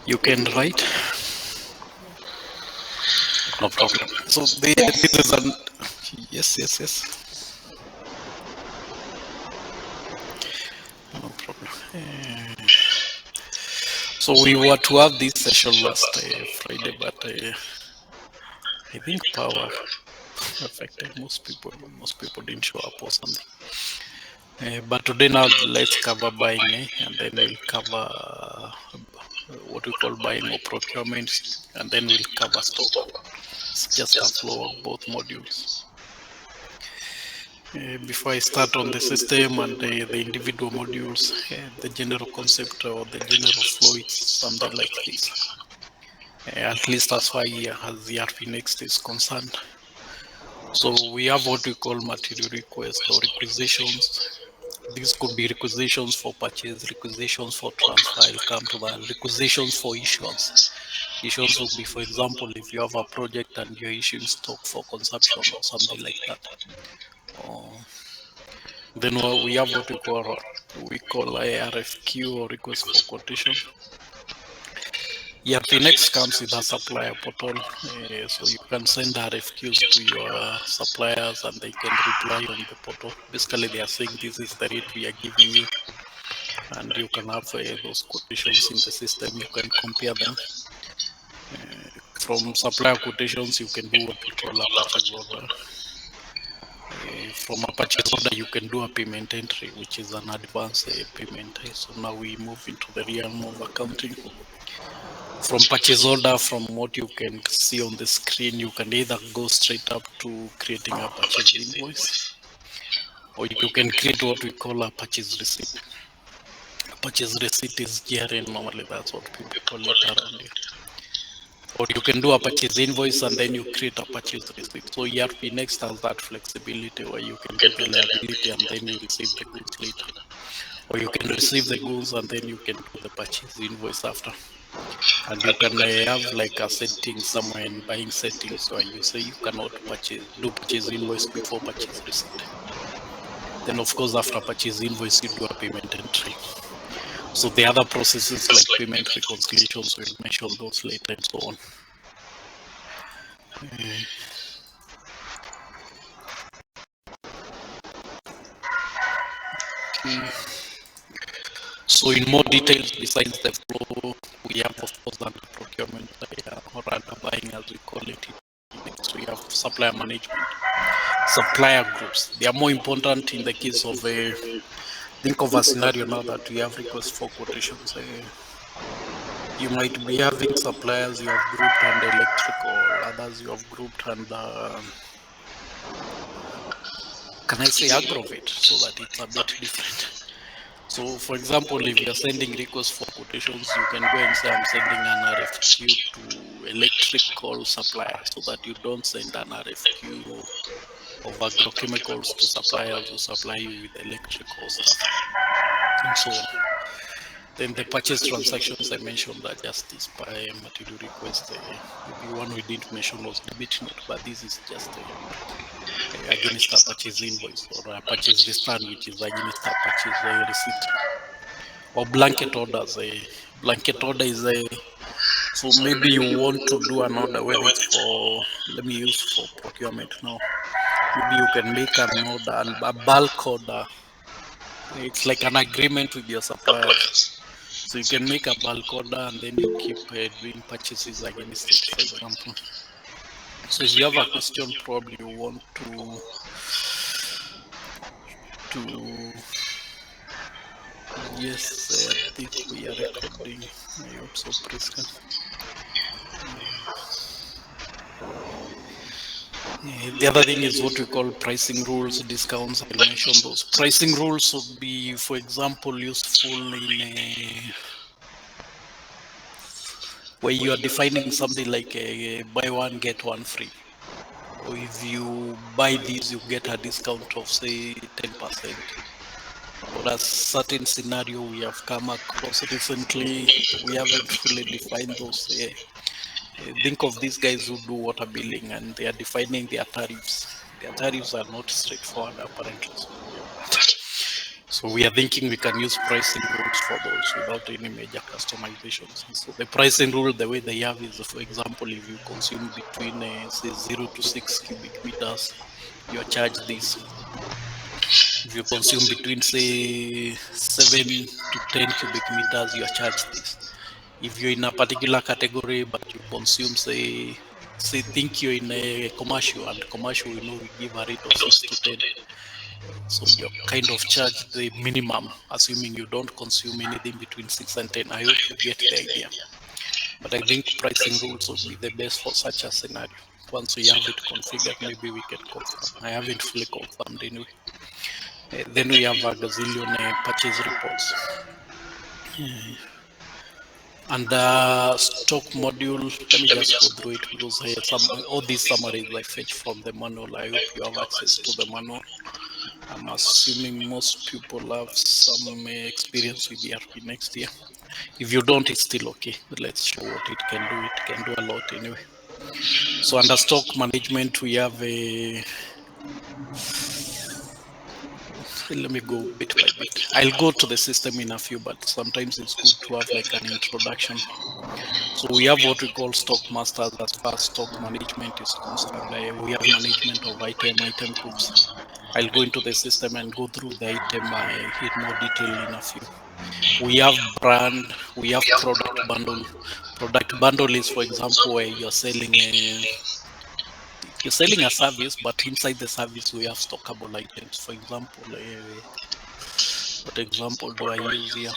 You can write, no problem. So this is an yes, no problem. So we were to have this session last Friday, but I think power affected most people. Most people didn't show up or something. But today now let's cover buying, and then we'll cover what we call buying or procurement, and then we'll cover stock. It's just a flow of both modules. Before I start on the system and the individual modules, the general concept or the general flow is something like this. At least as far as the ERPNext is concerned. So we have what we call material requests or requisitions. These could be requisitions for purchase, requisitions for transfer. I'll come to that. Requisitions for issuance. Issuance would be, for example, if you have a project and you're issuing stock for consumption or something like that. Then we have what we call a RFQ or request for quotation. ERPNext comes with a supplier portal, so you can send RFQs to your suppliers and they can reply on the portal. Basically, they are saying this is the rate we are giving you, and you can have those quotations in the system. You can compare them. From supplier quotations, you can do what we call a purchase order. From a purchase order, you can do a payment entry, which is an advance payment. So now we move into the realm of accounting. From purchase order, from what you can see on the screen, you can either go straight up to creating a purchase invoice, or you can create what we call a purchase receipt. A purchase receipt is GRN normally, that's what people call it around here. Or you can do a purchase invoice and then you create a purchase receipt. So ERPNext has that flexibility where you can do the liability and then you receive the goods later. Or you can receive the goods and then you can do the purchase invoice after. And you can have like a setting somewhere in buying settings where you say you cannot do purchase invoice before purchase receipt. Then of course after purchase invoice you do a payment entry. So the other processes like payment reconciliations, we'll mention those later and so on. So in more details, besides the flow, we have of course under procurement or under buying as we call it. So we have supplier management, supplier groups. They are more important in the case of think of a scenario now that we have requests for quotations. You might be having suppliers you have grouped under electrical, others you have grouped under can I say aggravate, so that it's a bit different. So for example, if you're sending requests for quotations, you can go and say I'm sending an RFQ to electrical supplier, so that you don't send an RFQ of agrochemicals to suppliers who supply you with electrical stuff and so on. Then the purchase transactions I mentioned are just this by material request. Maybe one we didn't mention was debit note, but this is just against a purchase invoice or a purchase return, which is against a purchase receipt. Or blanket orders. A blanket order is so maybe you want to do an order, whether it's for, let me use for procurement now. Maybe you can make an order, a bulk order. It's like an agreement with your suppliers. So you can make a bulk order and then you keep doing purchases against it, for example. So if you have a question, probably you want to yes, I think we are recording. I hope so, Prisca. The other thing is what we call pricing rules, discounts. I'll mention those. Pricing rules would be, for example, useful in where you are defining something like a buy one, get one free. Or if you buy these, you get a discount of say 10%. Or a certain scenario we have come across recently, we haven't really defined those. Think of these guys who do water billing and they are defining their tariffs. Their tariffs are not straightforward apparently. So we are thinking we can use pricing rules for those without any major customizations. So the pricing rule, the way they have is, for example, if you consume between say 0 to 6 cubic meters, you are charged this. If you consume between say 7 to 10 cubic meters, you are charged this. If you're in a particular category but you consume say think you're in a commercial, and commercial we know we give a rate of 6 to 10, so you're kind of charged the minimum, assuming you don't consume anything between 6 and 10. I hope you get the idea. But I think pricing rules would be the best for such a scenario. Once we have it configured, maybe we can confirm. I haven't fully confirmed anyway. Then we have a gazillion purchase reports. And stock module, let me just go through it because all these summaries I fetch from the manual. I hope you have access to the manual. I'm assuming most people have some experience with ERPNext year. If you don't, it's still okay. But let's show what it can do. It can do a lot anyway. So under stock management, we have a. Let me go bit by bit. I'll go to the system in a few, but sometimes it's good to have like an introduction. So we have what we call stock masters as far as stock management is concerned. We have management of item groups. I'll go into the system and go through the item in more detail in a few. We have brand, we have product bundle. Product bundle is, for example, where you're selling a service, but inside the service we have stockable items. For example, what example do I use here?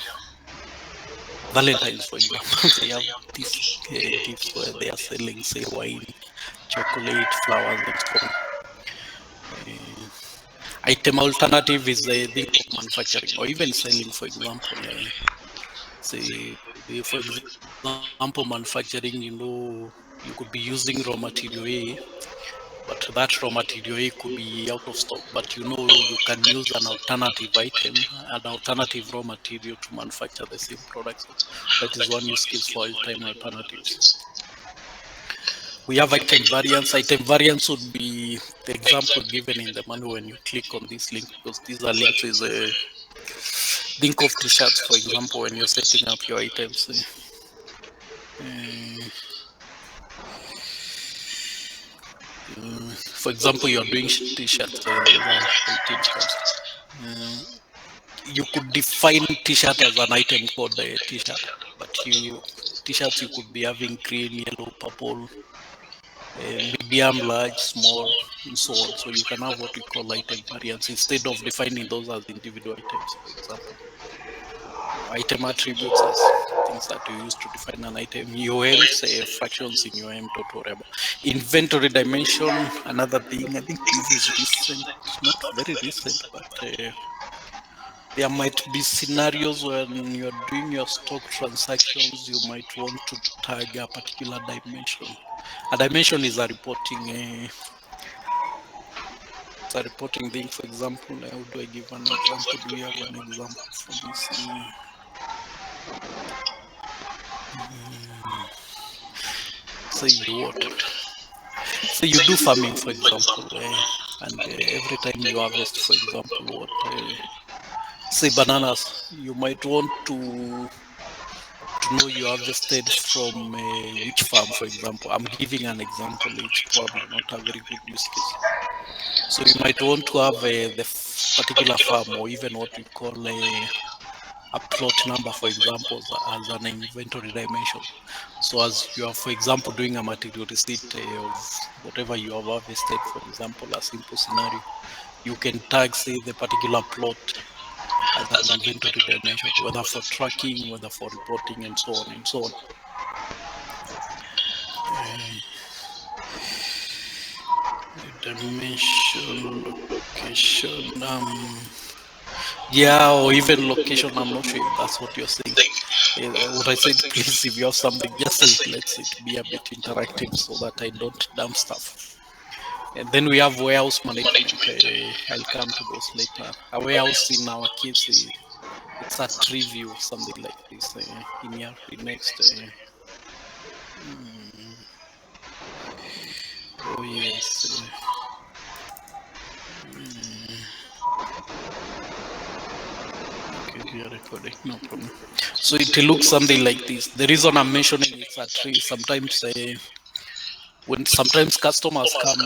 Valentine's, for example, they have these gifts where they are selling, say, wine, chocolate, flowers, and so on. Uh, Item alternative is the think of manufacturing or even selling, for example, say, for example, manufacturing, you could be using raw material A, but that raw material A could be out of stock, but you can use an alternative item, an alternative raw material to manufacture the same product. So that is one use case for item alternatives. We have item variants. Item variants would be the example given in the manual when you click on this link, because these are linked with a link of t-shirts, for example, when you're setting up your items. For example, you're doing t-shirts, there is a 18 comes. You could define t-shirt as an item called a t-shirt, but t-shirts you could be having green, yellow, purple, medium, large, small, and so on. So you can have what we call item variants instead of defining those as individual items, for example. Item attributes as things that you use to define an item. UM, say fractions in UM, total whatever. Inventory dimension, another thing. I think this is recent, not very recent, but there might be scenarios when you're doing your stock transactions, you might want to tag a particular dimension. A dimension is a reporting thing. For example, how do I give an example? Do we have an example for this? Say you do farming, for example, and every time you harvest, for example, say bananas, you might want to know you harvested from which farm, for example. I'm giving an example. It's probably not a very good use case. So you might want to have the particular farm, or even what we call a plot number, for example, as an inventory dimension. So as you are, for example, doing a material receipt of whatever you have harvested, for example, a simple scenario, you can tag, say, the particular plot as an inventory dimension, whether for tracking, whether for reporting, and so on and so on. Dimension, location, yeah, or even location. I'm not sure if that's what you're saying. What I said, please, if you have something, just say it. Let's it be a bit interactive so that I don't dump stuff. And then we have warehouse management. I'll come to those later. A warehouse in our case, it's a tree view, something like this. In here, next. Oh yes. We are recording, no problem. So it looks something like this. The reason I'm mentioning it's a tree. Sometimes when sometimes customers come,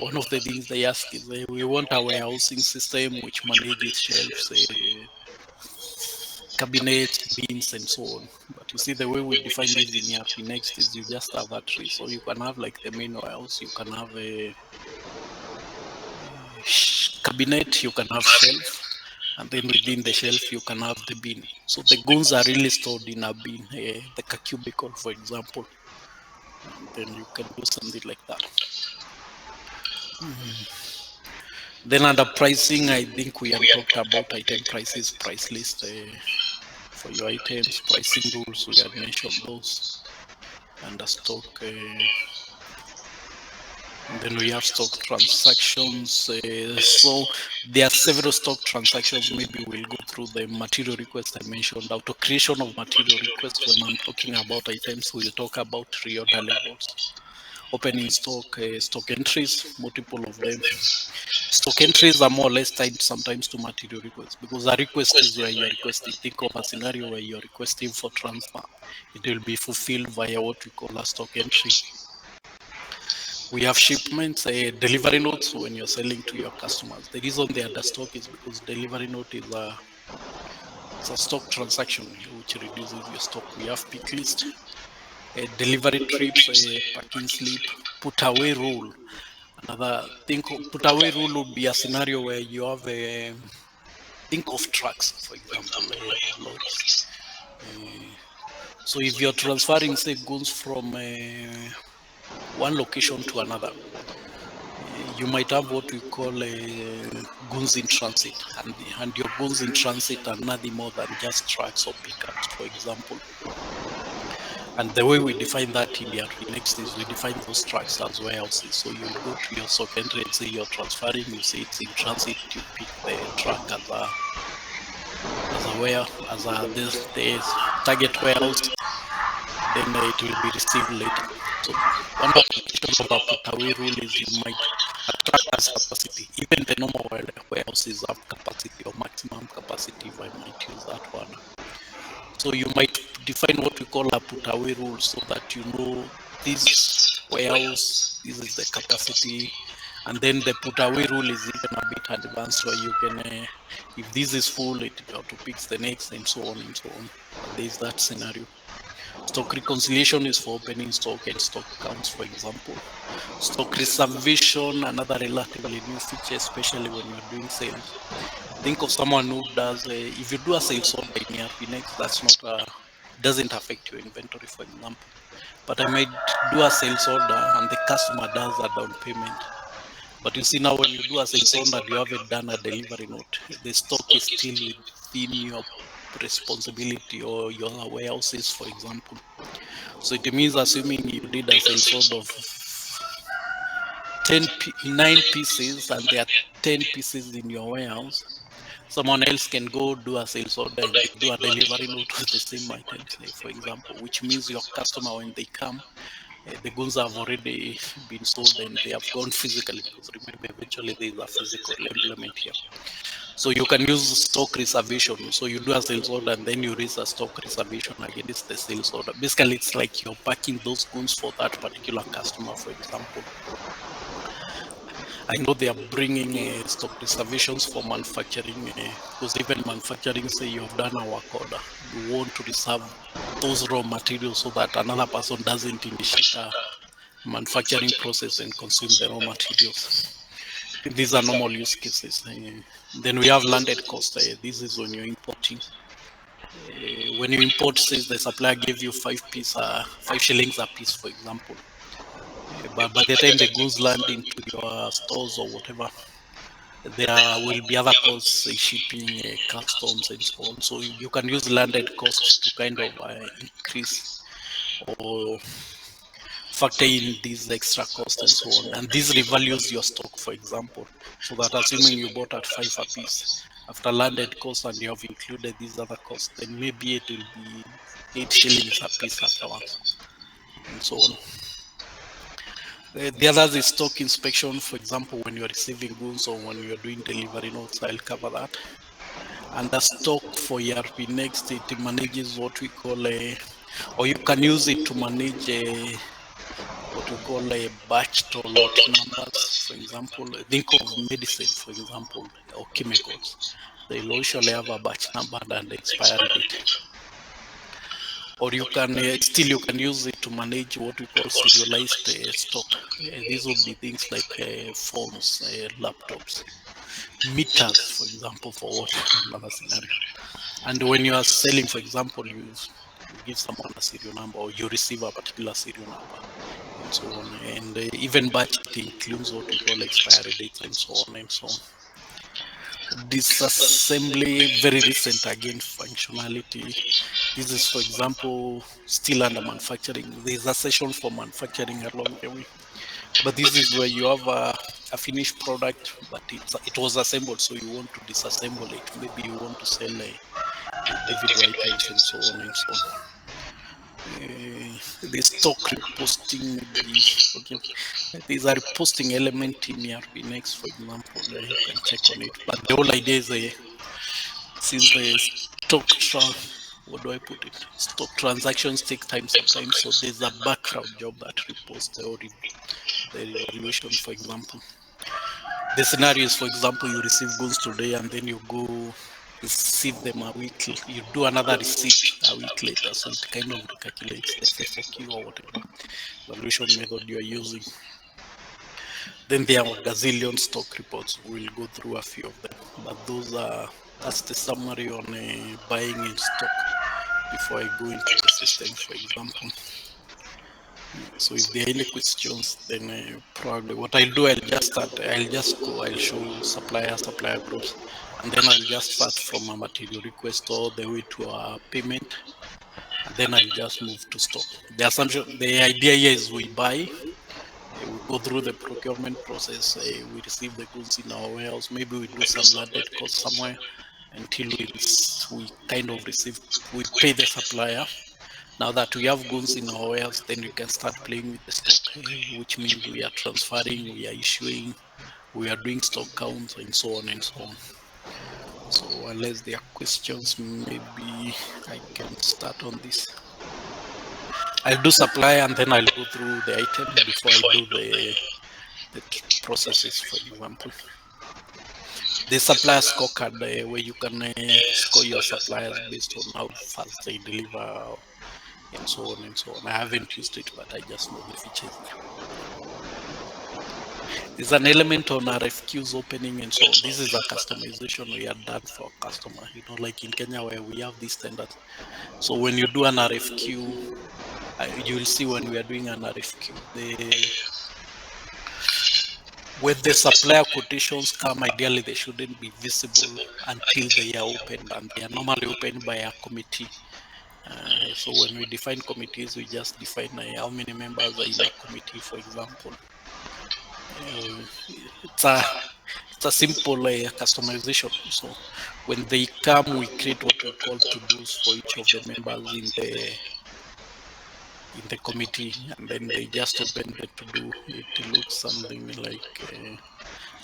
one of the things they ask is we want a warehousing system which manages shelves, cabinets, bins, and so on. But you see, the way we define this in ERPNext is you just have a tree. So you can have like the main warehouse, you can have a cabinet, you can have shelf, and then within the shelf you can have the bin. So the goods are really stored in a bin, like a cubicle, for example, and then you can do something like that. Then under pricing, I think we have talked about item prices, price list for your items, pricing rules, we had mentioned those, under stock. And then we have stock transactions. So there are several stock transactions. Maybe we'll go through the material request I mentioned. Auto creation of material request. When I'm talking about items, we'll talk about reorder levels. Opening stock, stock entries, multiple of them. Stock entries are more or less tied sometimes to material requests, because a request is where you're requesting. Think of a scenario where you're requesting for transfer. It will be fulfilled via what we call a stock entry. We have shipments, delivery notes when you're selling to your customers. The reason they are the stock is because delivery note is a stock transaction which reduces your stock. We have pick list, delivery trips, packing slip, put away rule. Another put away rule would be a scenario where you have a think of trucks, for example, lorries. So if you're transferring, say, goods from one location to another, you might have what we call goods in transit, and your goods in transit are nothing more than just trucks or pickups, for example. And the way we define that in the ERPNext is we define those trucks as warehouses. So you'll go to your stock entry and say you're transferring, you say it's in transit, you pick the truck as the target warehouse, then it will be received later. So one application of a put away rule is you might attract as capacity. Even the normal warehouses have capacity or maximum capacity, if I might use that one. So you might define what we call a put away rule, so that you know this warehouse, this is the capacity, and then the put away rule is even a bit advanced, where you can, if this is full, it auto picks the next, and so on and so on. But there is that scenario. Stock reconciliation is for opening stock and stock counts, for example. Stock reservation, another relatively new feature, especially when you're doing sales. Think of someone who does, if you do a sales order in ERPNext, that's not, doesn't affect your inventory, for example. But I might do a sales order and the customer does a down payment. But you see now, when you do a sales order, you haven't done a delivery note. The stock is still within your responsibility or your warehouses, for example. So it means, assuming you did a sales order of 9 pieces and there are 10 pieces in your warehouse, someone else can go do a sales order and do a delivery note with the same items, for example, which means your customer, when they come, the goods have already been sold and they have gone physically, because remember, eventually there is a physical implement here. So you can use stock reservation. So you do a sales order and then you raise a stock reservation against the sales order. Basically, it's like you're packing those goods for that particular customer, for example. I know they are bringing stock reservations for manufacturing, because even manufacturing, say you have done a work order, you want to reserve those raw materials so that another person doesn't initiate a manufacturing process and consume the raw materials. These are normal use cases. Then we have landed cost. This is when you're importing. When you import, says the supplier gave you 5 shillings a piece, for example. But by the time the goods land into your stores or whatever, there will be other costs, shipping, customs, and so on. So you can use landed cost to kind of increase or factor in these extra costs and so on. And this revalues your stock, for example, so that assuming you bought at 5 a piece, after landed cost and you have included these other costs, then maybe it will be 8 shillings a piece afterwards, and so on. The other is stock inspection, for example, when you're receiving goods or when you're doing delivery notes. I'll cover that. Under stock for ERPNext, it manages what we call or you can use it to manage what we call a batch or lot numbers. For example, think of medicine, for example, or chemicals. They'll usually have a batch number and expiry date. Or you can still you can use it to manage what we call serialized stock. These would be things like phones, laptops, meters, for example, for water, another scenario. And when you are selling, for example, you give someone a serial number or you receive a particular serial number and so on. And even budget includes what we call expiry dates and so on and so on. Disassembly, very recent again functionality. This is, for example, still under manufacturing. There's a session for manufacturing along the way. But this is where you have a finished product, but it was assembled, so you want to disassemble it. Maybe you want to sell individual items and so on and so on. The stock reposting maybe okay. There's a reposting element in ERPNext, for example. You can check on it. But the whole idea is since the what do I put it? Stock transactions take time sometimes, so there's a background job that reposts the evaluation, for example. The scenario is, for example, you receive goods today and then you go receive them a week, you do another receipt a week later, so it kind of recalculates the FFOQ or whatever valuation method you are using. Then there are gazillion stock reports. We'll go through a few of them, but that's the summary on buying in stock before I go into the system, for example. So if there are any questions, then probably what I'll do, I'll show you supplier groups, and then I'll just start from a material request all the way to a payment, and then I'll just move to stock. The idea here is we buy, we go through the procurement process, we receive the goods in our warehouse, maybe we do some landed cost somewhere until we kind of we pay the supplier. Now that we have goods in our warehouse, then we can start playing with the stock, which means we are transferring, we are issuing, we are doing stock counts, and so on and so on. So unless there are questions, maybe I can start on this. I'll do supply and then I'll go through the item before I do the processes, for example. The supplier scorecard, where you can score your suppliers based on how fast they deliver and so on and so on. I haven't used it, but I just know the features there. There's an element on RFQs opening and so on. This is a customization we have done for a customer, like in Kenya where we have these standards. So when you do an RFQ, you'll see when we are doing an RFQ, when the supplier quotations come, ideally they shouldn't be visible until they are opened, and they are normally opened by a committee. So when we define committees, we just define how many members are in a committee, for example. It's a simple customization. So when they come, we create what we call to-dos for each of the members in the committee, and then they just open the to-do. It looks something like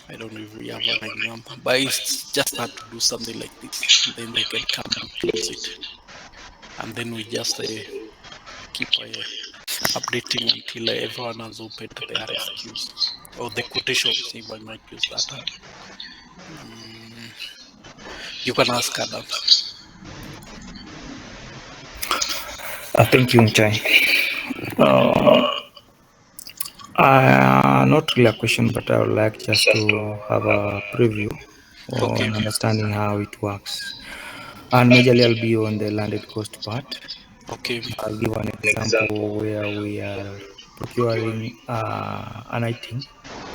I don't know if we have an example, but it's just hard to do something like this. Then they can come and close it, and then we just keep updating until everyone has opened the RFQs or the quotations, if I might use that term. You can ask Adams. Thank you, Mchai. Not really a question, but I would like just to have a preview on understanding how it works. And majorly I'll be on the landed cost part. Okay. I'll give an example where we are procuring an item.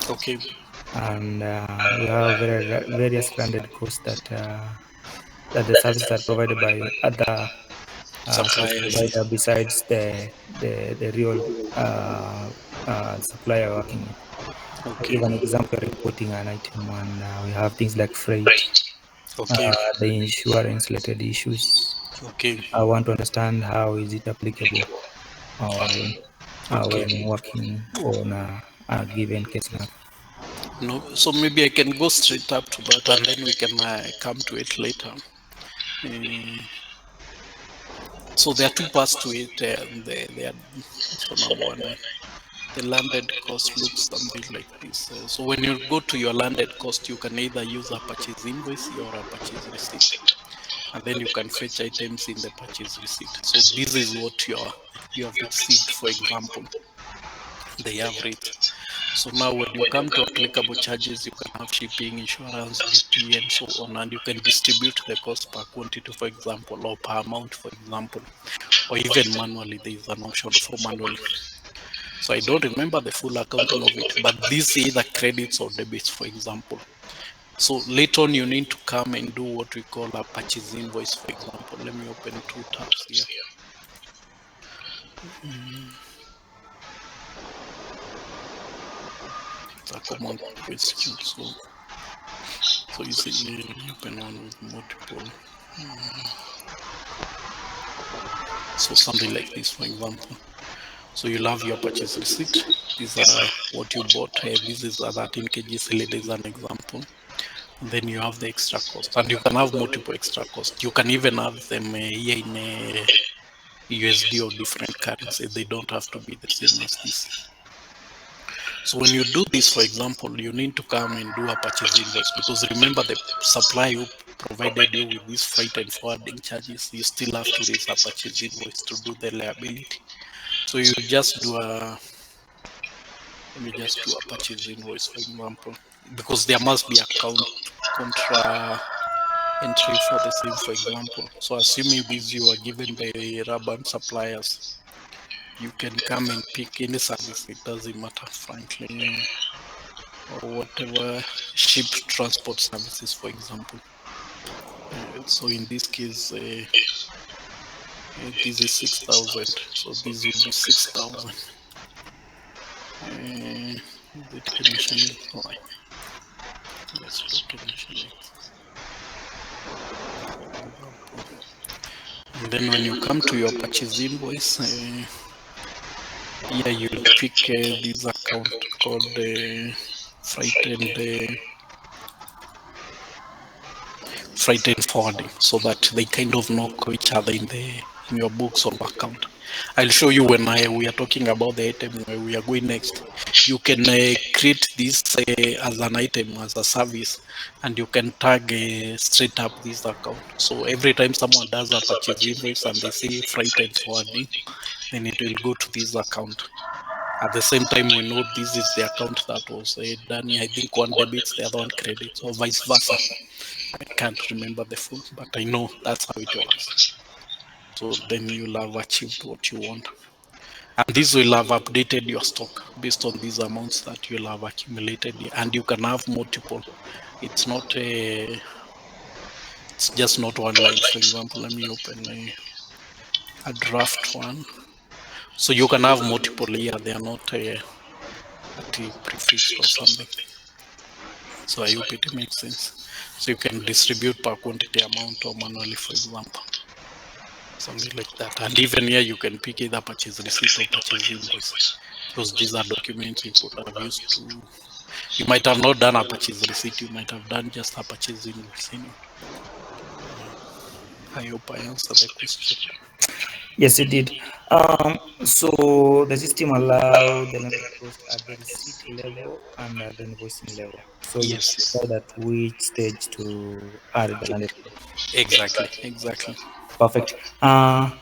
Okay. And we have various landed costs that the services are provided by other provider besides the real supplier working with. I'll give an example, reporting an item, and we have things like freight, the insurance related issues. Okay. I want to understand how is it applicable when working on a given case now. No, so maybe I can go straight up to that, and then we can come to it later. So there are two parts to it. So number one, the landed cost looks something like this. So when you go to your landed cost, you can either use a purchase invoice or a purchase receipt, and then you can fetch items in the purchase receipt. So this is what you have received, for example, the average. So now when you come to applicable charges, you can have shipping, insurance, duty, and so on, and you can distribute the cost per quantity, for example, or per amount, for example, or even manually. There is an option for manually. So I don't remember the full accounting of it, but these either credits or debits, for example. So later on, you need to come and do what we call a purchase invoice, for example. Let me open two tabs here. It's a common question. So you see, let me open one with multiple. So something like this, for example. So you'll have your purchase receipt. These are what you bought. This is a 13 kg lead as an example. And then you have the extra cost, and you can have multiple extra costs. You can even have them here in USD or different currencies. They don't have to be the same as this. So when you do this, for example, you need to come and do a purchase invoice, because remember the supplier who provided you with this freight and forwarding charges, you still have to raise a purchase invoice to do the liability. So you just do let me just do a purchase invoice, for example, because there must be a contra entry for the same, for example. So assuming these you are given by rubber suppliers, you can come and pick any service, it doesn't matter, frankly, or whatever, ship transport services, for example. So in this case, this is 6,000, so this will be 6,000. The connection line. Let's do connection access. And then when you come to your purchase invoice, here you'll pick this account called freight and forwarding, so that they kind of know each other in your books of account. I'll show you when we are talking about the item where we are going next. You can create this as an item, as a service, and you can tag straight up this account. So every time someone does a purchase invoice and they say freight and forwarding, then it will go to this account. At the same time, we know this is the account that was done. I think one debits, the other one credits, or vice versa. I can't remember the full, but I know that's how it works. So then you'll have achieved what you want. And this will have updated your stock based on these amounts that you'll have accumulated. And you can have multiple. It's not it's just not one line. For example, let me open a draft one. So you can have multiple here. They are not prefixed or something. So I hope it makes sense. So you can distribute per quantity, amount, or manually, for example. Something like that. And even here you can pick either purchase receipt or purchase invoice, because these are documents you could have used to. You might have not done a purchase receipt, you might have done just a purchase invoice. I hope I answered the question. Yes, you did. So the system allow the landed cost at the receipt level and at the invoicing level. So you Yes. decide at which stage to add the landed cost. Exactly. Perfect. Last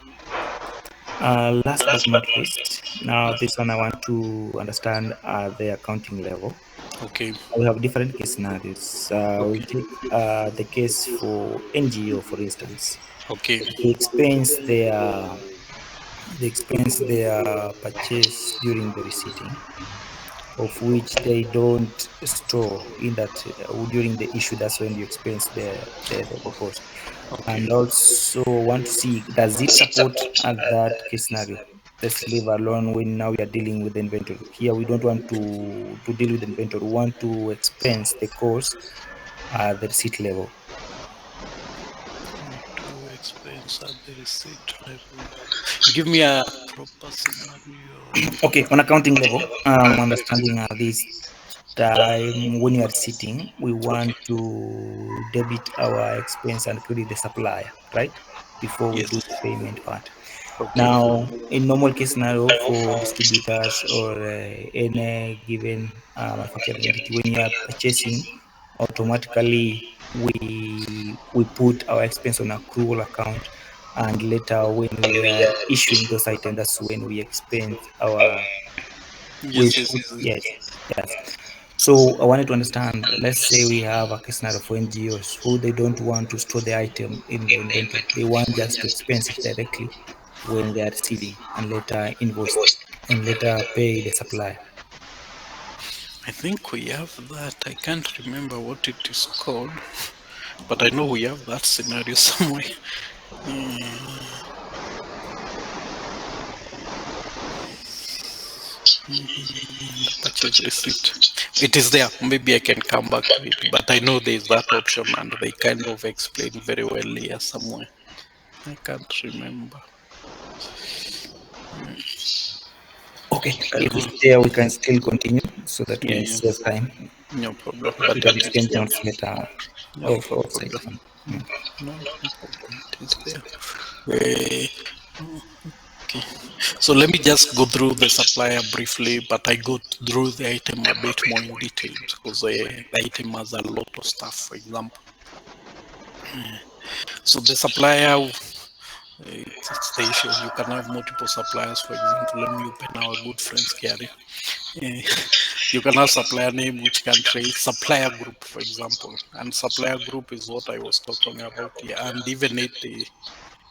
but not least, now this one I want to understand the accounting level. Okay. We have different case scenarios. We'll take the case for NGO, for instance. Okay. They expense their purchase during the receipting, of which they don't store in that during the issue. That's when you expense the cost. Okay. And also want to see, does it support that case scenario? Let's leave alone when now we are dealing with the inventory. Here we don't want to deal with inventory. We want to expense the cost at the receipt level. To expense at the receipt level. Give me a proper scenario. Okay, on accounting level, understanding this time when you are sitting, we want to debit our expense and credit the supplier, right? Before we do Yes. the payment part. Okay. Now, in normal case scenario for distributors or any given manufacturing entity, when you are purchasing, automatically we put our expense on accrual account, and later when we are issuing those items, that's when we expense our we Yes, yes, put, yes. yes, yes. So I wanted to understand, let's say we have a case scenario for NGOs who they don't want to store the item in the inventory. They want just to expense it directly when they are receiving, and later invoice and later pay the supplier. I think we have that. I can't remember what it is called, but I know we have that scenario somewhere. Mm, the purchase receipt. It is there. Maybe I can come back to it, but I know there is that option, and they kind of explain very well here somewhere. I can't remember. Okay, I'll if go. it's there, we can still continue so that Yeah, we yeah, save time. no problem. We But can it is exchange there. notes later No, of no outside. problem. Mm. No, no problem. It is there. Eh, okay. So let me just go through the supplier briefly, but I go through the item a bit more in detail because the item has a lot of stuff, for example. So the supplier, it's the issue. You can have multiple suppliers, for example. Let me open our good friends, Kiari. Eh, you can have supplier name which can trace supplier group, for example. And supplier group is what I was talking about here. And even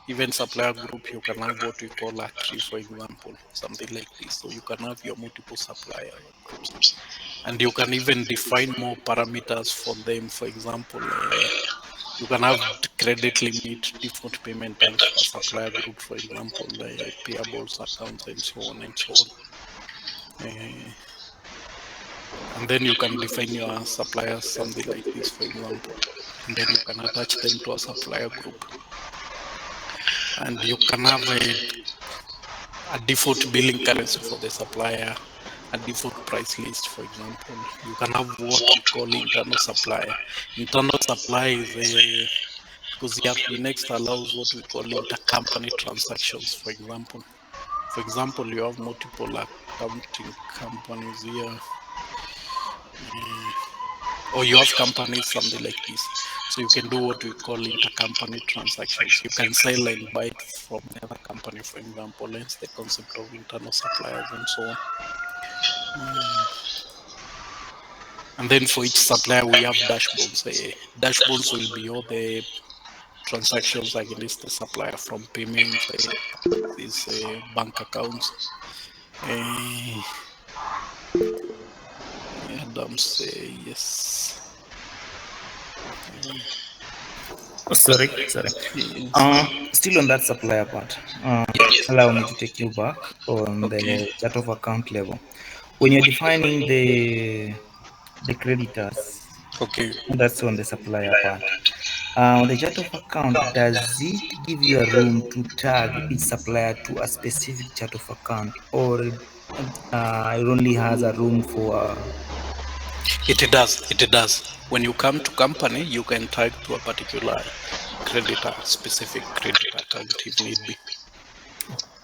even supplier group, you can have what we call a tree, for example, something like this. So you can have your multiple supplier groups. And you can even define more parameters for them. For example, you can have credit limit, default payment terms per supplier group, for example, payables, accounts, and so on and so on. Uh, and then you can define your suppliers something like this, for example, and then you can attach them to a supplier group, and you can have a default billing currency for the supplier, a default price list, for example. You can have what we call internal supplier. Internal supply is a because ERPNext allows what we call intercompany transactions, for example. For example, you have multiple accounting companies here, or you have companies, something like this. So you can do what we call intercompany transactions. You can sell and buy it from the other company, for example, hence the concept of internal suppliers and so on. And then for each supplier, we have dashboards. Dashboards will be all the transactions against the supplier from payments, these bank accounts. Uh, Adams, yes. Sorry. Yes. Still on that supplier part, Yes. allow me to take you back on Okay. the chart of account level. When you're defining the creditors, Okay. that's on the supplier part. On the chart of account, does it give you a room to tag each supplier to a specific chart of account, or it only has a room for? It does. It does. When you come to company, you can tag to a particular creditor, specific credit account if need be.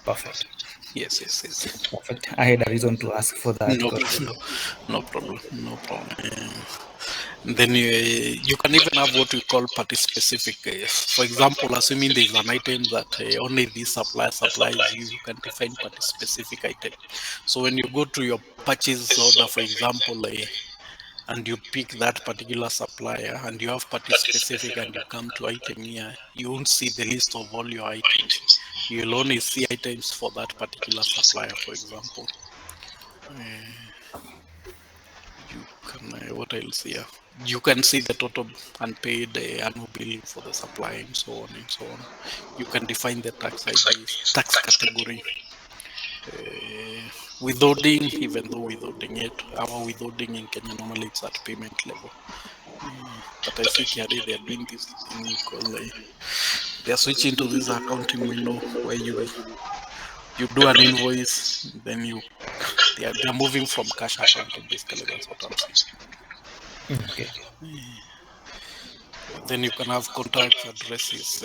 Perfect. Yes, yes, yes. Perfect. I had a reason to ask for that. No, 'Cause no, no problem. No problem. Then you can even have what we call party specific. For example, assuming there is an item that only this supplier supplies you, you can define party specific item. So when you go to your purchase order, for example, and you pick that particular supplier and you have party specific and you come to item here, you won't see the list of all your items. You'll only see items for that particular supplier, for example. You can, what else here? You can see the total unpaid annual billing for the supplier and so on and so on. You can define the tax IDs, tax category, withholding, even though withholding yet, our withholding in Kenya normally it's at payment level. But I see Kiari, they are doing this thing we call, they are switching to this accounting window where you do an invoice, then They are moving from cash accounting, basically. That's what I'm saying. Okay. Then you can have contract addresses,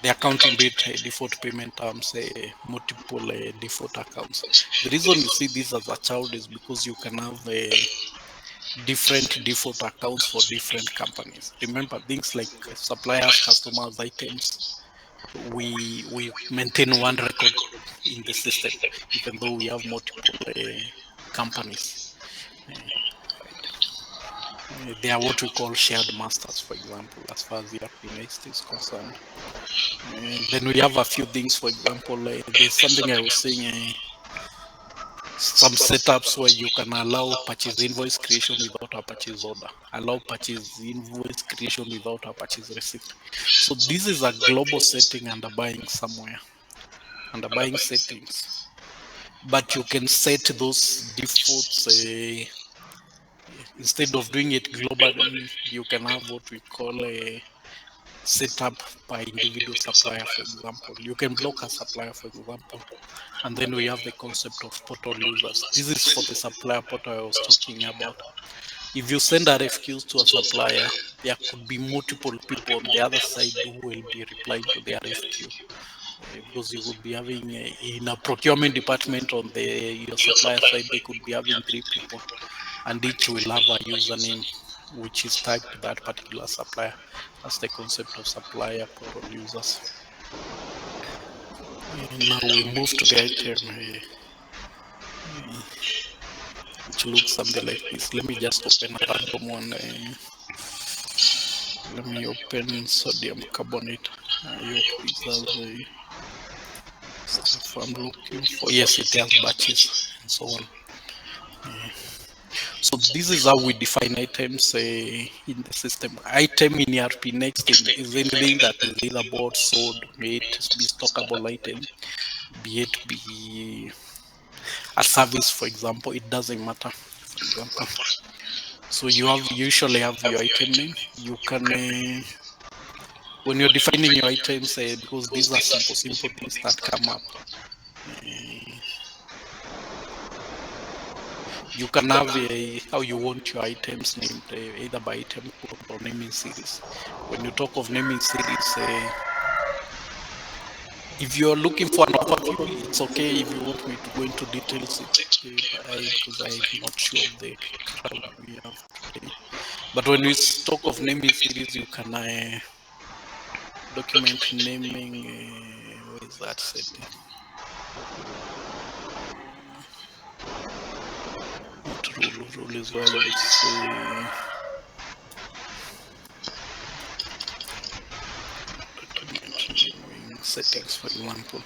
the accounting bit, default payment terms, multiple default accounts. The reason you see this as a child is because you can have different default accounts for different companies. Remember things like suppliers, customers, items. We maintain one record in the system, even though we have multiple companies. Right. They are what we call shared masters, for example, as far as ERPNext is concerned. And then we have a few things, for example, there's something I was saying, some setups where you can allow purchase invoice creation without a purchase order, allow purchase invoice creation without a purchase receipt. So this is a global setting under buying somewhere, under buying settings. But you can set those defaults instead of doing it globally. You can have what we call a setup by individual supplier, for example. You can block a supplier, for example. And then we have the concept of portal users. This is for the supplier portal I was talking about. If you send RFQs to a supplier, there could be multiple people on the other side who will be replying to the RFQ. Because you could be having in a procurement department on your supplier side, they could be having 3 people, and each will have a username which is tagged to that particular supplier. That's the concept of supplier portal users. Now we move to the item, which looks something like this. Let me just open a random one. Let me open sodium carbonate. I hope this has a stuff I'm looking for. Yes, it has batches and so on. So this is how we define items in the system. Item in ERPNext is anything that is either bought, sold, made, be stockable item, be it be a service, for example. It doesn't matter. For example, so you usually have your item name. You can when you're defining your items, because these are simple things that come up. You can have how you want your items named, either by item code or naming series. When you talk of naming series, if you're looking for an overview, it's okay. If you want me to go into details, because I'm not sure of the crowd we have today. But when we talk of naming series, you can document naming. Where is that setting? Not rule. Rule is where you say document naming settings, for example.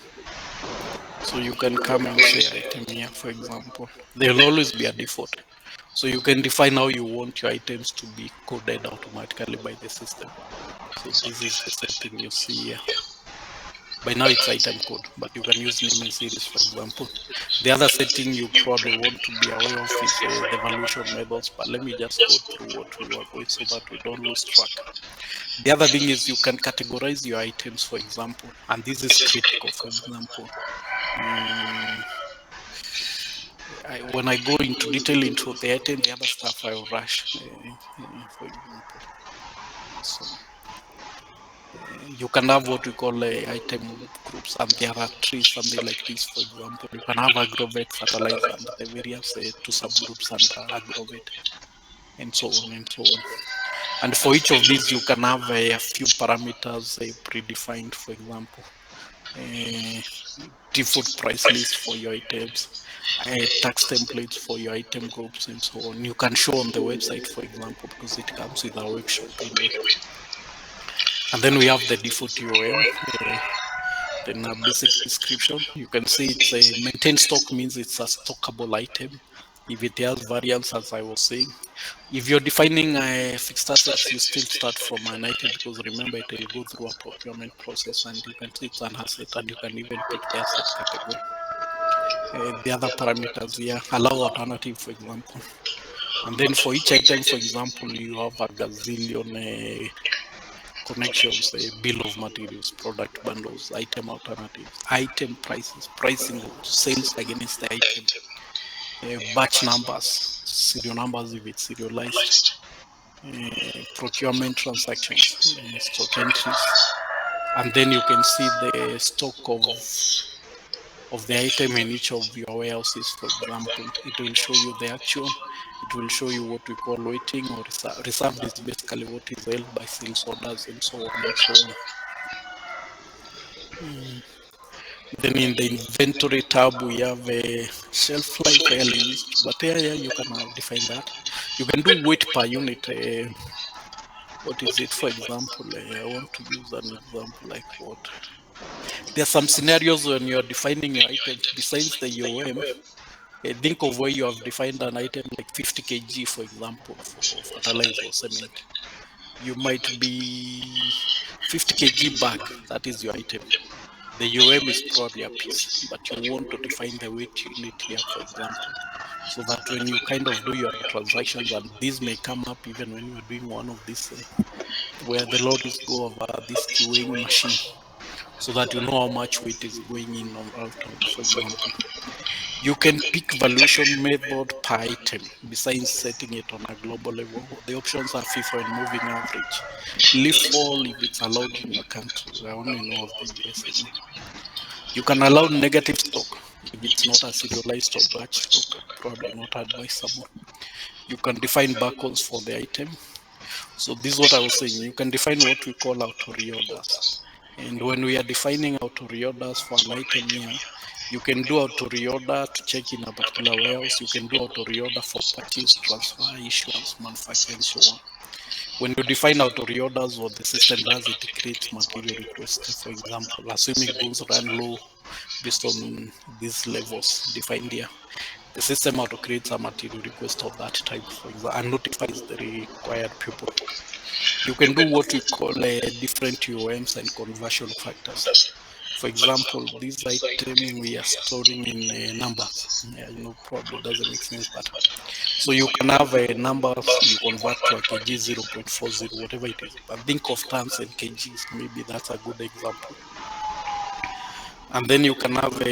So you can come and say item here, for example. There'll always be a default. So you can define how you want your items to be coded automatically by the system. So this is the setting you see here. By now it's item code, but you can use naming series, for example. The other setting you probably want to be aware of is the evaluation methods, but let me just go through what we were going so that we don't lose track. The other thing is you can categorize your items, for example, and this is critical. For example, when I go into detail into the item, the other stuff I will rush, for example. So you can have what we call item groups, and there are trees, something like this. For example, you can have aggregate fertilizer and the various two subgroups under aggregate, and so on and so on. And for each of these, you can have a few parameters predefined. For example, default price list for your items, tax templates for your item groups, and so on. You can show on the website, for example, because it comes with our web shop anyway. And then we have the default UOM, then a basic description. You can say it's a maintained stock, means it's a stockable item. If it has variance, as I was saying. If you're defining fixed assets, you still start from an item, because remember it will go through a procurement process, and you can say it's an asset, and you can even pick the asset category. The other parameters here, allow alternative, for example. And then for each item, for example, you have a gazillion connections, bill of materials, product bundles, item alternatives, item prices, pricing rules, sales against the item, batch numbers, serial numbers if it's serialized, procurement transactions, stock entries, and then you can see the stock of the item in each of your warehouses. For example, it will show you the actual, it will show you what we call waiting or reserved. Reserved is basically what is held by sales orders and so on and so on. Then in the inventory tab, we have a shelf life rarely used, but here you can define that. You can do weight per unit. What is it? For example, I want to use an example like what? There are some scenarios when you are defining your items besides the UOM. Think of where you have defined an item like 50 kg, for example, for fertilizer or cement. You might be 50 kg bag, that is your item. The UM is probably a piece, but you want to define the weight unit here, for example, so that when you kind of do your transactions, and these may come up even when you are doing one of these, where the lorries go over this weighing machine, so that you know how much weight is going in or out, for example. You can pick valuation method per item besides setting it on a global level. The options are FIFO and moving average. Leave all if it's allowed in your country. I only know of the US anyway. You can allow negative stock if it's not a serialized or batch stock, probably not advisable. You can define barcodes for the item. So this is what I was saying. You can define what we call auto reorders. And when we are defining auto reorders for an item here, you can do auto reorder to check in a particular warehouse. You can do auto reorder for purchase, transfer, issuance, manufacture, and so on. When you define auto reorders, what the system does, it creates material requests. For example, assuming goods run low based on these levels defined here, the system auto creates a material request of that type, for example, and notifies the required people. You can do what we call different UOMs and conversion factors. For example, this item we are storing in numbers. Probably doesn't make sense, but so you can have a number you convert to a kg 0.40, whatever it is. But think of tons and kgs. Maybe that's a good example. And then you can have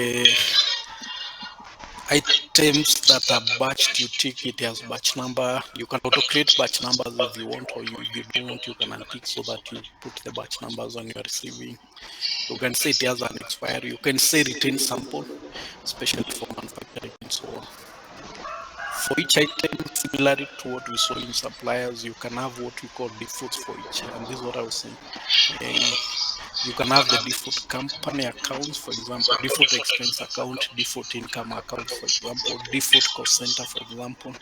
items that are batched. You tick it as batch number. You can auto create batch numbers if you want, or if you don't want, you can untick so that you put the batch numbers on your receiving. You can say it has an expiry. You can say retain sample, especially for manufacturing and so on. For each item, similarly to what we saw in suppliers, you can have what we call defaults for each. And this is what I was saying. You can have the default company accounts, for example, default expense account, default income account, for example, default cost center, for example.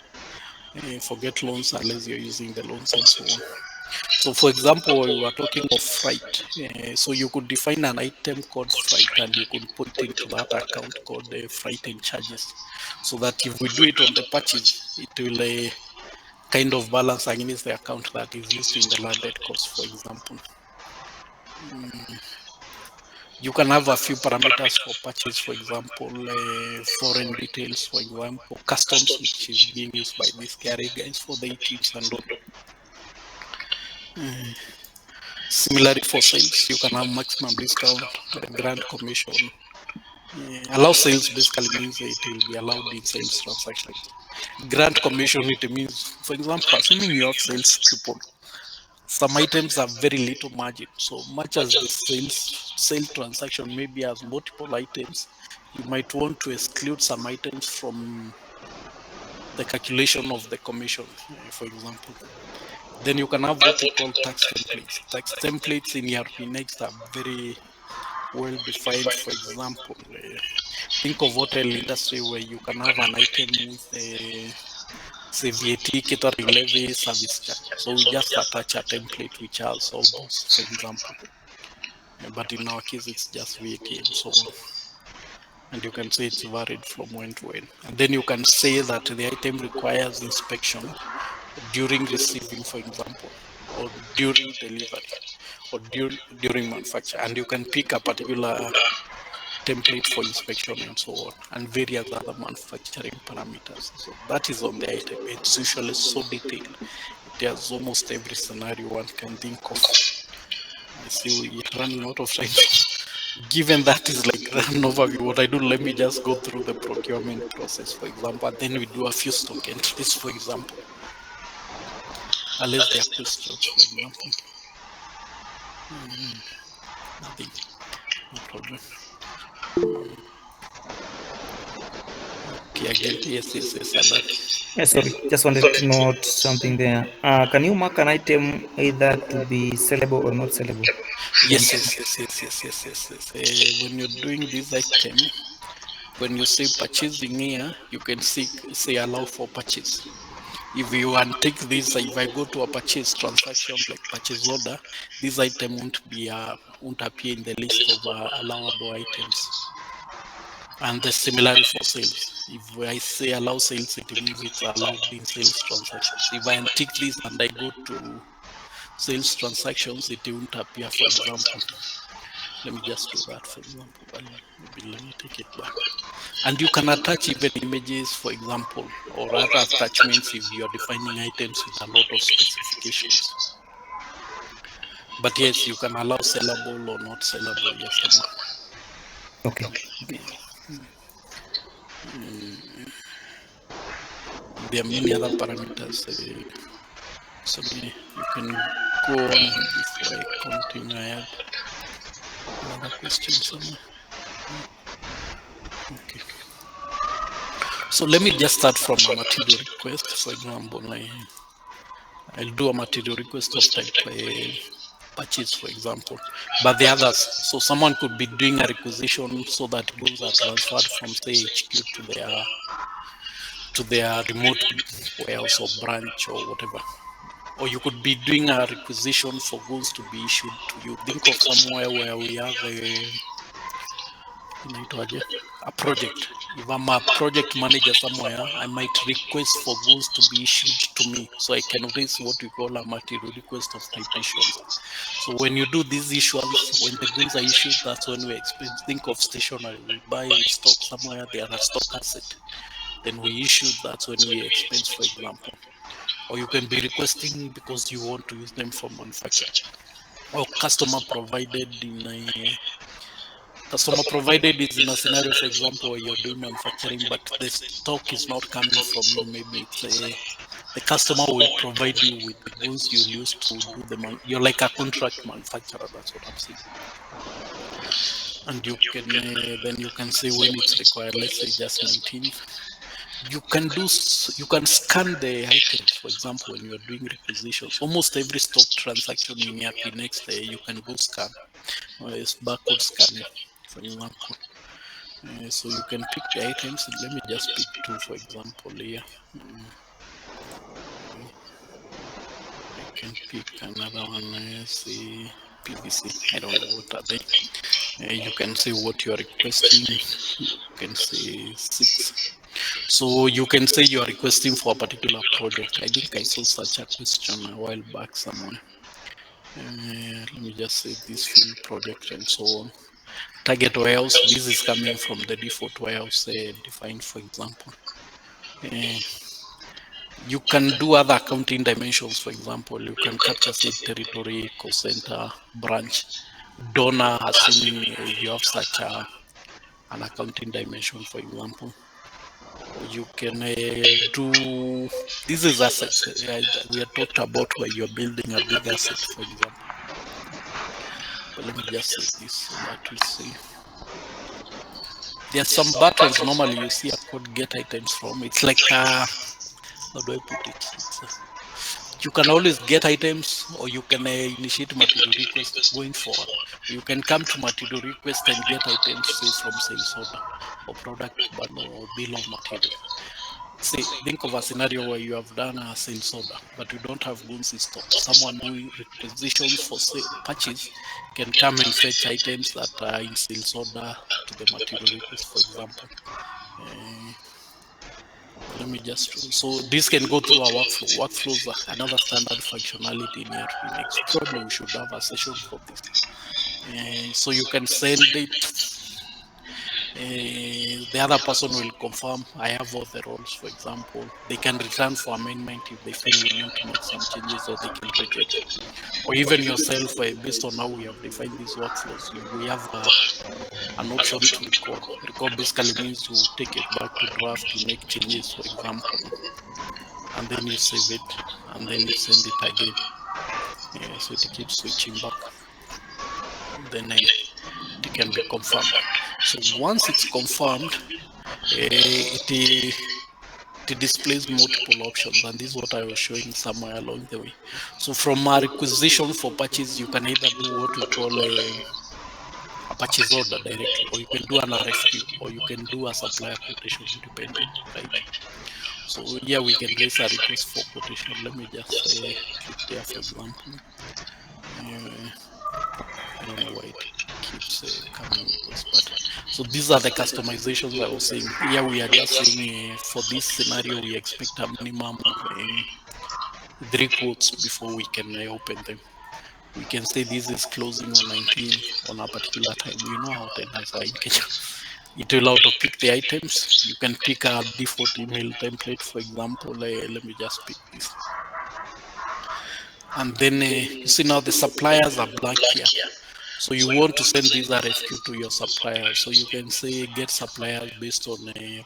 Forget loans unless you're using the loans and so on. So for example, we were talking of freight. So you could define an item called freight and you could put into that account called freight and charges. So that if we do it on the purchase, it will kind of balance against the account that is used in the landed cost, for example. You can have a few parameters for purchase, for example, foreign details, for example, customs, which is being used by these carrier guys for the ETs and all. Similarly for sales, you can have maximum discount, grant commission. Allow sales basically means it will be allowed in sales transactions. Grant commission, it means, for example, assuming you have sales coupon, some items have very little margin. So much as the sale transaction maybe has multiple items, you might want to exclude some items from the calculation of the commission, for example. Then you can have what we call tax templates. Tax templates in ERPNext are very well defined. For example, think of hotel industry where you can have an item with say VAT, catering levy, service charge. So we just attach a template which has all those, for example. But in our case, it's just VAT and so on. And you can say it's varied from when to when. And then you can say that the item requires inspection during receiving, for example, or during delivery, or during manufacture. And you can pick a particular template for inspection and so on, and various other manufacturing parameters. So that is on the item. It's usually so detailed. It has almost every scenario one can think of. I see we are running out of time. Given that is like an overview, what I do, let me just go through the procurement process, for example, and then we do a few stock entries, for example. Unless there are questions, for example. Nothing, no problem. Okay, again, yes, Adam. Yeah, sorry, just wanted to note something there. Can you mark an item either to be sellable or not sellable? Yes. When you're doing this item, when you say purchasing here, you can say allow for purchase. If you untick this, if I go to a purchase transaction like purchase order, this item won't appear in the list of allowable items. And the similarly for sales. If I say allow sales, it means it's allowed in sales transactions. If I untick this and I go to sales transactions, it won't appear, for example. Let me just do that, for example. Maybe let me take it back. And you can attach even images, for example, or other attachments if you're defining items with a lot of specifications. But yes, you can allow sellable or not sellable. Yes, Emma. Okay. There are many other parameters. So you can go on before I continue. I had another question somewhere. Okay. So let me just start from a material request. For example, I'll do a material request of type purchase, for example. But the others, so someone could be doing a requisition so that goods are transferred from say HQ to their remote warehouse or branch or whatever. Or you could be doing a requisition for goods to be issued to you. Think of somewhere where we have a project. If I'm a project manager somewhere, I might request for goods to be issued to me. So I can raise what we call a material request of type issuance. So when you do these issuance, when the goods are issued, that's when we expense. Think of stationery. We buy, we stock somewhere, they are a stock asset. Then we issue, that's when we expense, for example. Or you can be requesting because you want to use them for manufacture. Or customer provided is in a scenario, for example, where you're doing manufacturing, but the stock is not coming from you. Maybe it's the customer will provide you with the goods you'll use to do you're like a contract manufacturer. That's what I'm saying. And you can then you can say when it's required. Let's say just 19th. You can scan the items. For example, when you're doing requisitions, almost every stock transaction in ERPNext, you can go scan. It's barcode scanning, for example. So you can pick the items. Let me just pick two, for example, here. I can pick another one, say PVC. I don't know what are they. You can say what you are requesting. You can say 6. So you can say you are requesting for a particular project. I think I saw such a question a while back somewhere. Let me just say this field project and so on. Target warehouse, this is coming from the default warehouse defined, for example. You can do other accounting dimensions, for example. You can capture, say, territory, cost center, branch, donor, assuming you have such an accounting dimension, for example. You can do, this is assets. We are talked about where you're building a big asset, for example. But let me just say this so that we see. There are some buttons normally you see a code get items from. It's like, how do I put it? You can always get items, or you can initiate material request going forward. You can come to material request and get items, say, from sales order or product bundle or bill of material. Say, think of a scenario where you have done a sales order, but you don't have goods in stock. Someone who requisitions for purchase can come and fetch items that are in sales order to the material request, for example. Let me just, so this can go through our workflow. Workflows are another standard functionality in ERPNext. Probably we should have a session for this. So you can send it. The other person will confirm, I have all the roles, for example. They can return for amendment if they feel we need to make some changes, or they can reject. Or even yourself, based on how we have defined these workflows, we have an option to recall. Recall basically means you take it back to draft, you make changes, for example, and then you save it, and then you send it again. So it keeps switching back. Then it can be confirmed. So once it's confirmed, it displays multiple options, and this is what I was showing somewhere along the way. So from a requisition for purchase, you can either do what we call a purchase order directly, or you can do an RFQ, or you can do a supplier quotation, depending, right? So here we can raise a request for quotation. Let me just click there, for example. I don't know why it keeps coming with this, but so these are the customizations I was saying. Here we are just saying for this scenario, we expect a minimum of 3 quotes before we can open them. We can say this is closing on 19th on a particular time. You know how tenders are in Kenya. It will auto pick the items. You can pick a default email template, for example. Let me just pick this. And then you see now the suppliers are blank here. So you want to send this RFQ to your suppliers. So you can say get suppliers based on a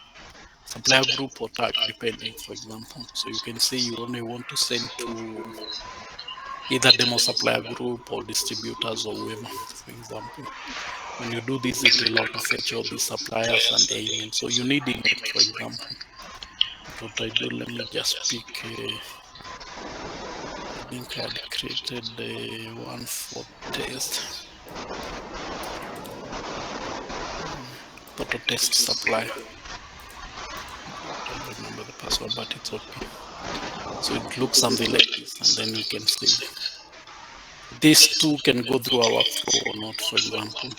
supplier group or tag, depending, for example. So you can say you only want to send to either demo supplier group or distributors or whoever, for example. When you do this, it will auto fetch all the suppliers and their email. So you need email, for example. What I do, let me just pick I think I had created one for test. Auto test supply. I don't remember the password, but it's okay. So it looks something like this, and then we can save it. These two can go through our workflow or not, for example.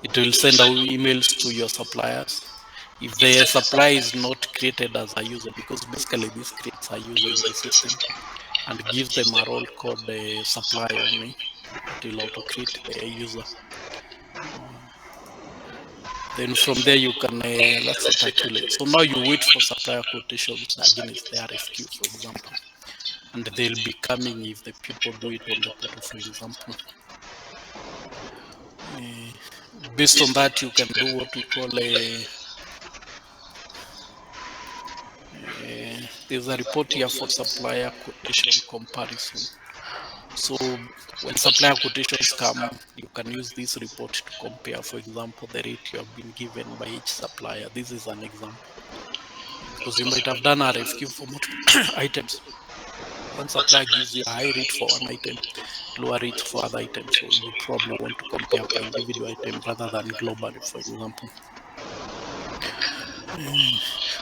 It will send out emails to your suppliers. If the supply is not created as a user, because basically this creates a user in the system and gives them a role called the supply only, it will auto create the user. Then from there you can let's articulate. So now you wait for supplier quotations against the RFQ, for example, and they'll be coming if the people do it on the portal, for example. Based on that, you can do what we call there's a report here for supplier quotation comparison. So when supplier quotations come, you can use this report to compare, for example, the rate you have been given by each supplier. This is an example, because you might have done a RFQ for multiple items. One supplier gives you a high rate for one item, lower rate for other items. So you probably want to compare per individual item rather than globally, for example.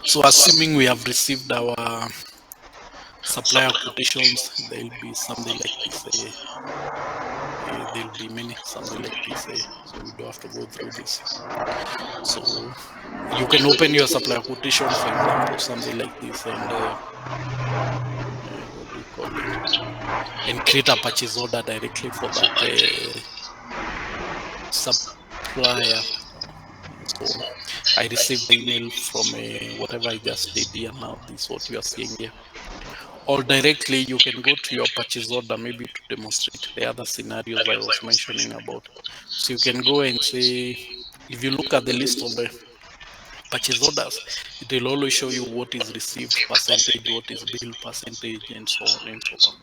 So assuming we have received our supplier quotations, there'll be something like this. There'll be many, something like this. So we don't have to go through this. So you can open your supplier quotation, for example, something like this, and what do you call it? And create a purchase order directly for that supplier. So I received the email from whatever I just did here. Now this is what you are seeing here. Or directly you can go to your purchase order, maybe to demonstrate the other scenarios I was mentioning about. So you can go and say, if you look at the list of the purchase orders, it will always show you what is received percentage, what is bill percentage, and so on and so on.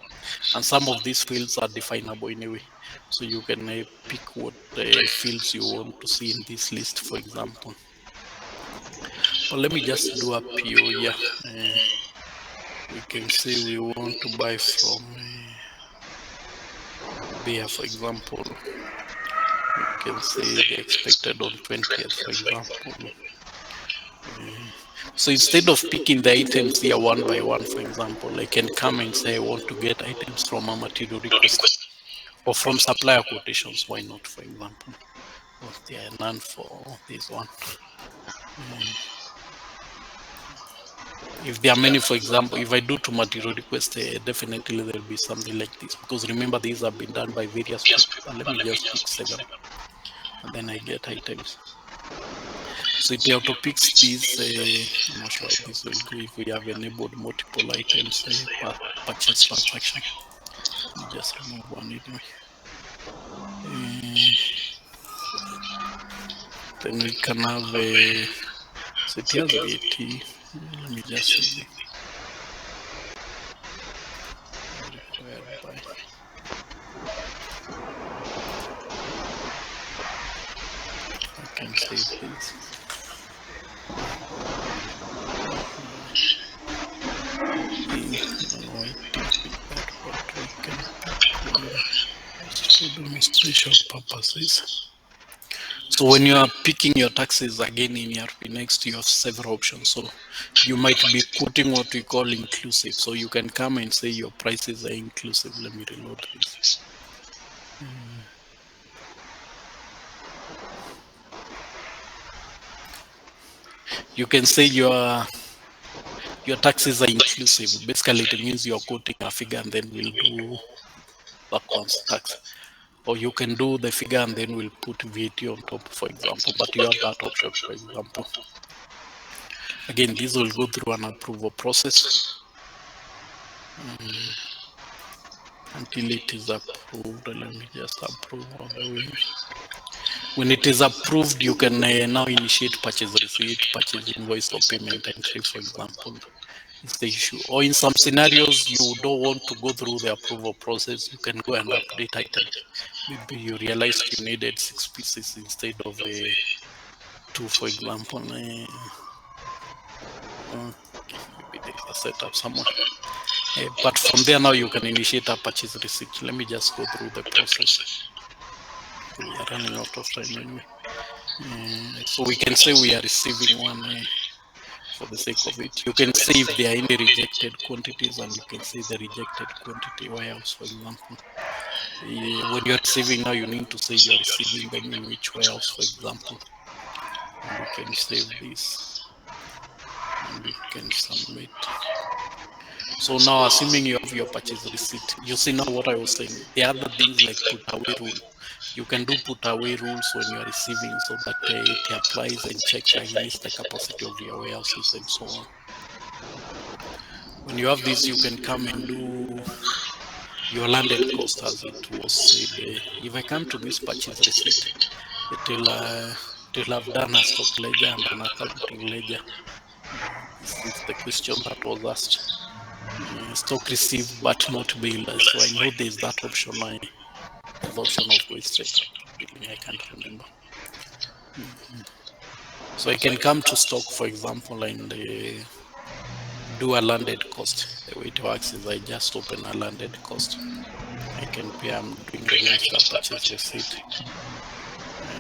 And some of these fields are definable anyway. So you can pick what fields you want to see in this list, for example. Well, let me just do a PO here. We can say we want to buy from beer, for example. We can say the expected on 20th, for example. So instead of picking the items here one by one, for example, I can come and say I want to get items from a material request or from supplier quotations. Why not, for example? Well, there are none for this one. If there are many, for example, if I do to material request, definitely there'll be something like this, because remember these have been done by various people. Let me just pick 7. and then I get items. So it auto picks these. I'm not sure how this will go if we have enabled multiple items per purchase transaction. Let me just remove one anyway. Then we can have a, so it has VAT. Let me just see required by. I can save this. No, I didn't pick that, but we can pick just for demonstration purposes. So when you are picking your taxes again in ERPNext, you have several options. So you might be putting what we call inclusive. So you can come and say your prices are inclusive. Let me reload this. You can say your taxes are inclusive. Basically, it means you're quoting a figure and then we'll do backwards tax. Or you can do the figure and then we'll put VAT on top, for example. But you have that option, for example. Again, this will go through an approval process until it is approved. Let me just approve all the way. When it is approved, you can now initiate purchase receipt, purchase invoice, or payment entry, for example. Is the issue. Or in some scenarios, you don't want to go through the approval process, you can go and update items. Maybe you realized you needed 6 pieces instead of 2, for example. Maybe there's a setup somewhere. But from there now you can initiate a purchase receipt. Let me just go through the process. We are running out of time anyway. So we can say we are receiving one for the sake of it. You can see if there are any rejected quantities, and you can see the rejected quantity warehouse, for example. When you're receiving now, you need to say you're receiving them in which warehouse, for example. And we can save this and we can submit. So now, assuming you have your purchase receipt, you see now what I was saying. The other things like put away rule, you can do put away rules when you are receiving, so that it applies and checks against the capacity of your warehouses and so on. When you have this, you can come and do your landed cost, as it was said. If I come to this purchase receipt, it will have done a stock ledger and an accounting ledger. This is the question that was asked. Stock received but not billed. So I know there's that option. The option of going straight up billing. I can't remember. So I can come to stock, for example, and do a landed cost. The way it works is I just open a landed cost. I can pay. I'm doing against a purchase receipt.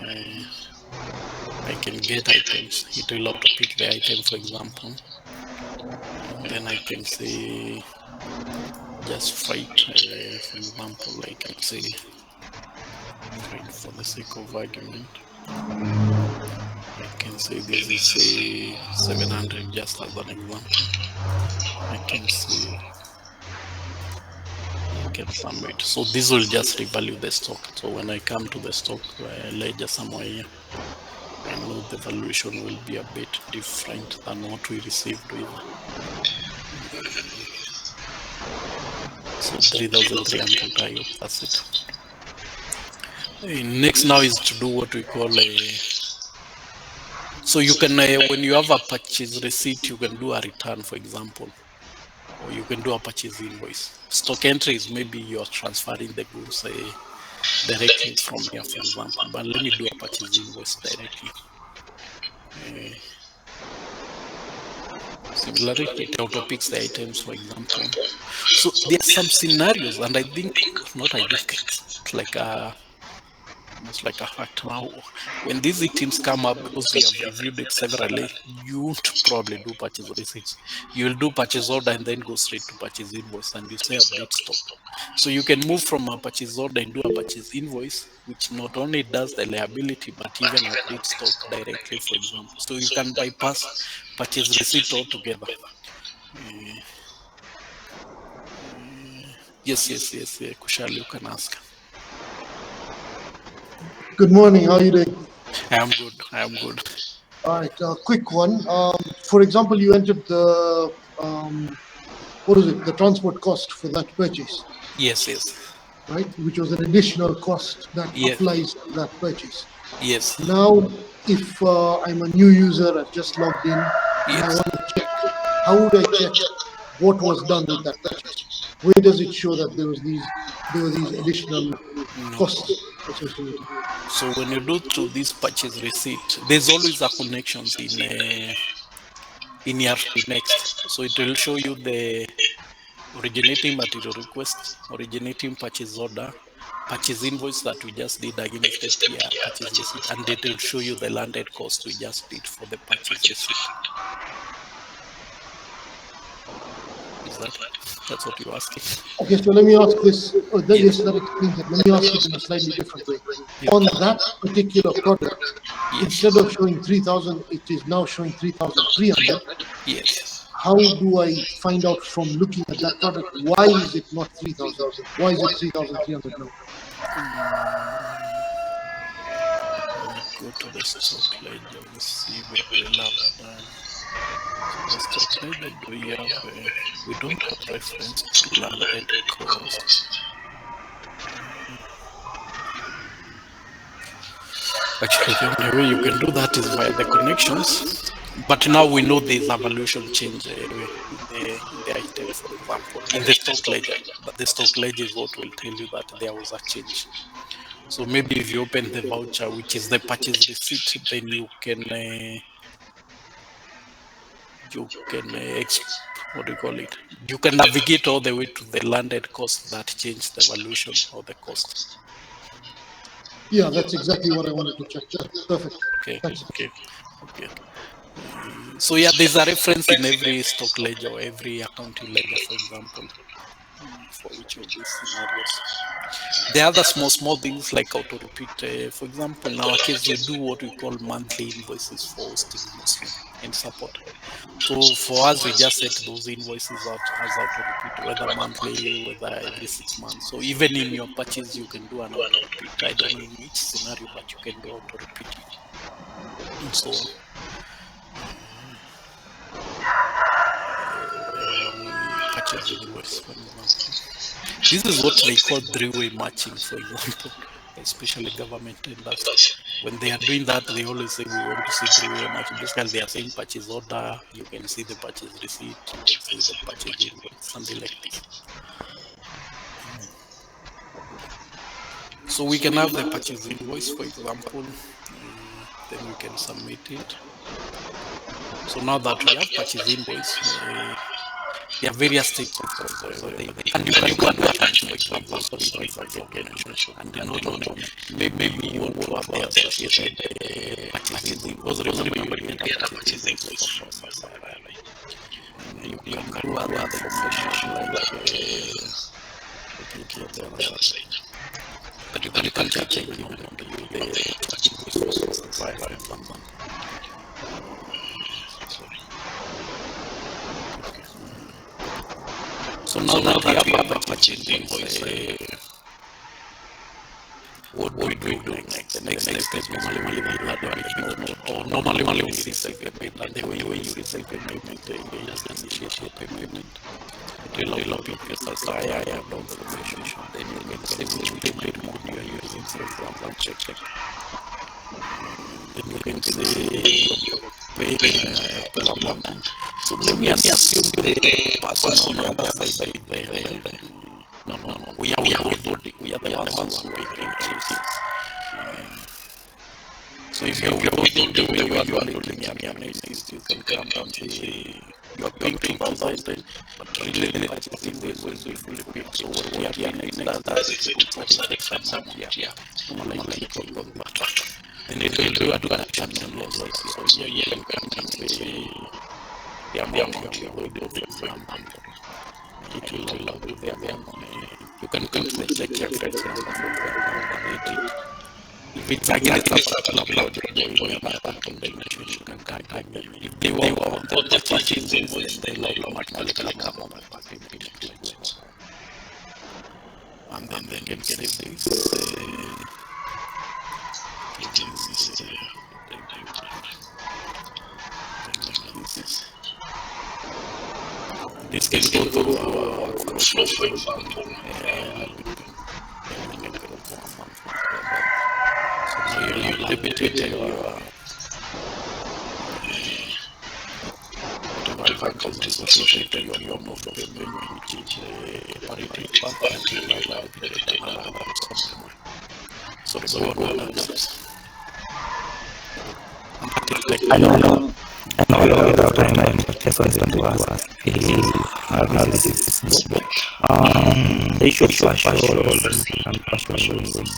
I can get items. It will auto pick the item, for example. And then I can say just freight, for example. I can say freight for the sake of argument. I can say this is say 700 just as an example. I can say I can submit. So this will just revalue the stock. So when I come to the stock ledger somewhere here, I know the valuation will be a bit different than what we received with. So 3,300, I hope that's it. Next now is to do what we call a, so you can, when you have a purchase receipt, you can do a return, for example, or you can do a purchase invoice. Stock entry is maybe you're transferring the goods directly from here, for example, but let me do a purchase invoice directly. Similarly, it auto picks the items, for example. So there are some scenarios, and I think, not I think, it's like a, almost like a fact now. When these items come up, because we have reviewed it severally, you won't probably do purchase receipts. You'll do purchase order and then go straight to purchase invoice, and you say update stock. So you can move from a purchase order and do a purchase invoice, which not only does the liability, but even update stock directly, for example. So you can bypass purchase receipt altogether. Yes, Kushal, you can ask. Good morning. How are you doing? I am good. I am good. All right. Quick one. For example, you entered the what is it? The transport cost for that purchase, Yes, yes, right? Which was an additional cost that yes, applies to that purchase. yes, Now, if I'm a new user, I've just logged in, and I yes. want to check, how would I check what was done with that purchase? Where does it show that there were these additional No costs problem. associated? So when you do through this purchase receipt, there's always a connections in ERPNext. So it will show you the originating material request, originating purchase order, purchase invoice that we just did against the PR purchase receipt, and it will show you the landed cost we just did for the purchase receipt. Is that's what you're asking? Okay, so let me ask this. Yes. Yes, that explains it. Let me ask it in a slightly different way. Yeah. On that particular product, Yes. instead of showing 3,000, it is now showing 3,300. Yes. How do I find out from looking at that product why is it not 3,000? Why is it 3,300 now? Let me go to the stock ledger. Let's see where we'll have done. So the stock ledger, do we have? We don't have reference to landed cost. Actually, the only way you can do that is via the connections. But now we know there's a valuation change in the item, for example, in the stock ledger. But the stock ledger is what will tell you that there was a change. So maybe if you open the voucher, which is the purchase receipt, then you can what do you call it? You can navigate all the way to the landed cost that changed the valuation or the cost. Yeah, that's exactly what I wanted to check. That's perfect. Okay, Thanks. okay, okay. So yeah, there's a reference in every stock ledger or every accounting ledger, for example, for each of these scenarios. The other small things like auto repeat. For example, in our case, we do what we call monthly invoices for hosting mostly and support. So for us, we just set those invoices out as auto repeat, whether monthly, whether every 6 months. So even in your purchase, you can do an auto repeat. I don't know in which scenario, but you can do auto repeat and so on. Where are we? Purchase invoice, for example. This is what they call three-way matching, for example, especially government tenders. When they are doing that, they always say we want to see three-way matching. Basically, they are saying purchase order, you can see the purchase receipt, you can see the purchase invoice, something like this. So we can have the purchase invoice, for example, then we can submit it. So now that we have purchase invoice, there are various types of and you can do attachment, for example, so if I can mention, and not only, maybe you want to have the associated purchase invoice, because remember you get a purchase invoice from supplier, and you can do other information like, let me get the other side, but you can check even on the purchase invoice for supplier, for example. Sorry. Okay. So now that we have a purchase invoice, what we do next? The next step is normally we have a payment note, or normally we receive a payment, and the way you receive a payment, you just initiate a payment. It will allow you to supply the information, then you can say which payment mode you are using, for example, check. Then you can say your payment per amount. So let me assume the person on the other side there. No. We are the ones who pay rent. So if you're within the way you are looking at you can come and say you are paying 2,000, but really the budgeting will be fully paid. So what we are doing is that is good for the amount here. Normally click on that. Then it will do a deduction and losses. So here you can come and say the amount you are going to, for example. It will allow you the amount. You can put the check reference number, for example, and edit. If it's against a particular project or a combination, you can type them. If they want the purchase invoice, then they automatically come on the payment. And then they can save this. can go through our workflow, for example. So now you limited your whatever account is associated to your mode of payment, which is operating until you allow another something. So go on analysis. I know you're out of time. I just wanted to ask if this is the issue of partial and partial invoicing,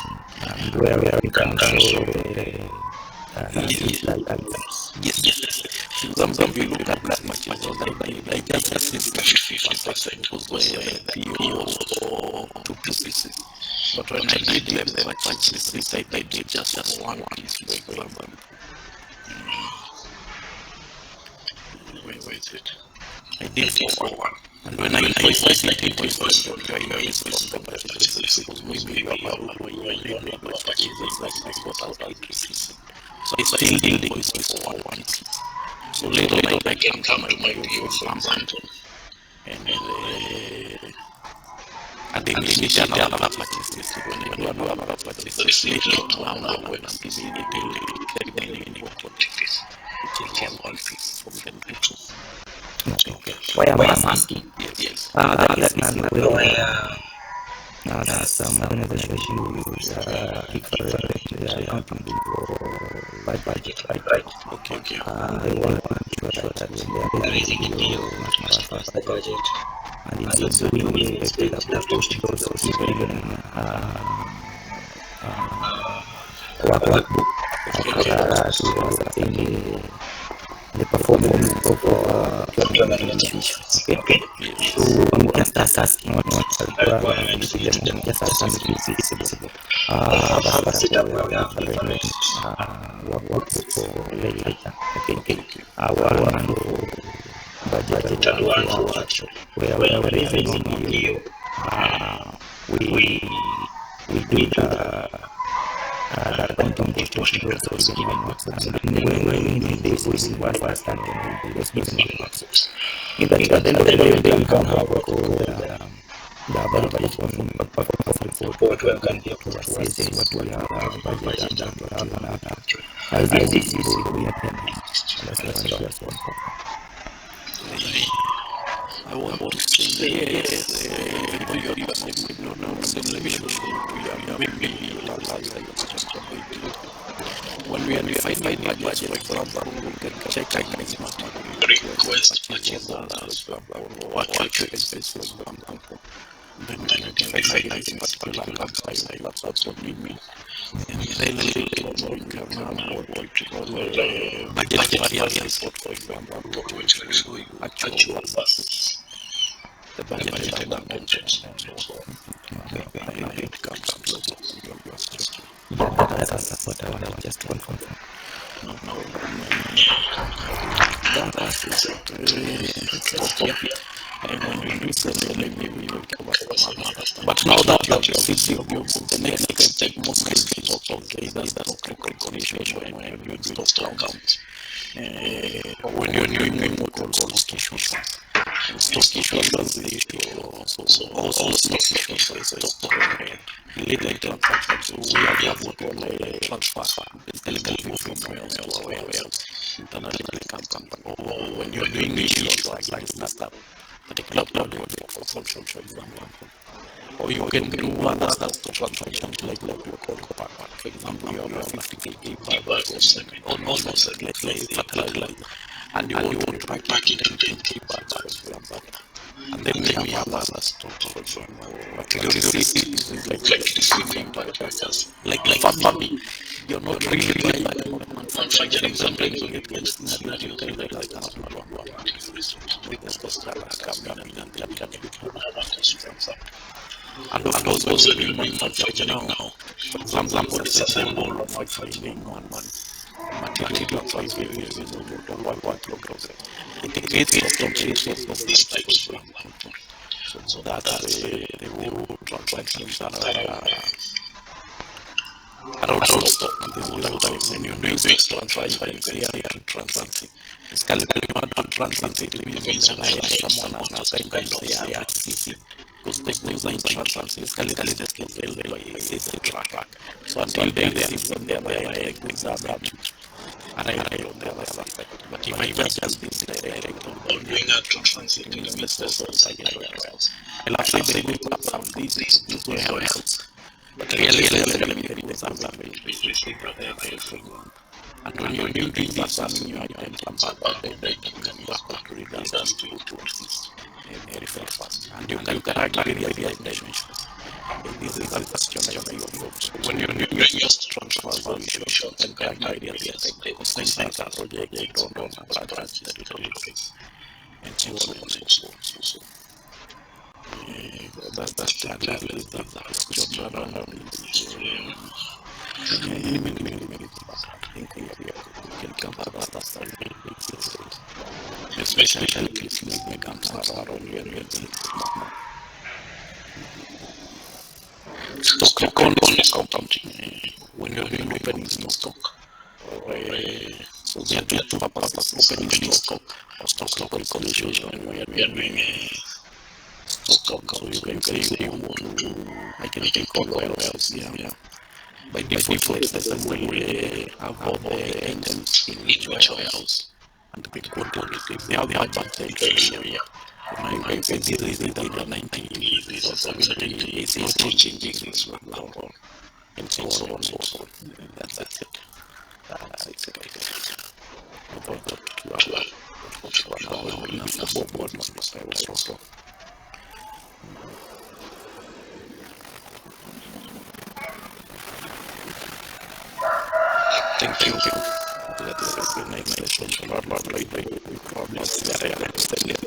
and where we can show the Yes. Sometimes we look at that much as I just received 50% because where POs or 2 pieces. But when I did them purchases, I did just one piece, for example. Where is it? I did for one. And when I invoiced, I did invoice for the purchases because maybe you have a purchases like what I received. So I still did invoice for one piece. So later on I can come to my PO example and then initial other purchases. When I do another purchases, later on when I'm busy, they carry the remaining quantities, which is one piece from the two. Okay. Why I'm asking? Yes. That is not where some organizations use different accounting for budget, right? Okay. They want to ensure that when they are raising you must pass the budget, and in so doing they expect that of course should also even workbook for to ascertain the performance of procurement issues. Okay. So I'm just asking what them just asking if it's feasible. That's what we have different workbooks for later. Okay. One for budget and one for action. Where there is an ODU, we do the accounting portion also given works, and when we need this we was standing with this given works. In the end of the day we can have what called the budget performance report where we can be able to assess what we have budget and what we have actually. As this is ERPNext. That's what I was for. I want to say yes, even though you are saying no, let me show you. Maybe when we are defining budget, for example, we can check request purchase orders, for example, or actual expenses, for example. Then we can define this particular account size, that's what we mean. And then later on we can run what we call budget variance report, for example, which is actual versus the budget dimensions. So it comes to your question. That's what I wanted just to confirm. No. That is it. And when we do something, maybe we will cover some other stuff. But now that you have received your goods, the next step most likely is okay. That's the stock reconciliation when you're doing stock counts. Or when you're doing what we call stock issues. Stock issues is the issue. So also stock issues is stock related transactions. So we have what we call a transfer. It's delegate from warehouse to our warehouse. Internally company. Or when you're doing issues like that. Particular product for consumption, for example. Or you can do other transactions like what we call pack. For example, you have a 50 kg bag or almost let's say fertilizer, and you want to pack it in 10 kg bags, for example. And then we have other stock, for example. Material receipt is like receiving purchases. Like farming, you're not really buying that manufacturing. Sometimes you get and of course also we manufacture now. For example, let's say symbol of manufacturing one material size we use in one kilogram. It creates substantiations of these types. So that's the whole transactions that are around stock. This is what I when you're doing stock transfer, you can say to transit. It's calculated to transit. It means someone has to kind of say RCC. Because those are in transit. It's calculated by SSA track. So until then, they are in there by direct exam and I on the other side. But if I just this direct or doing a transit, it means also I'll actually say they will have these warehouses. But really, because I'm and when you're doing this, you can transfer backward to reverse to assist very fast. And you can carry various dimensions. This is a question of your so when you're doing your transfer solution, you can carry various things like a project, and so on and so on. That's the question around many but I think we can cover that stuff especially if it comes around your stock accounting when you're doing opening stock. So there are two purposes: opening stock or stock reconciliation when we are doing stock. So you can say you want to, I can take all warehouses, By default, let's assemble have all the items in each warehouse and the quantities. They have the budget entry. You can say this is the 90 is also available. This is changing and so on and so on. That's it. That's it. I thought that now we will have a board must I was wrong. Thank you. That's a nice session. We probably see I understand it.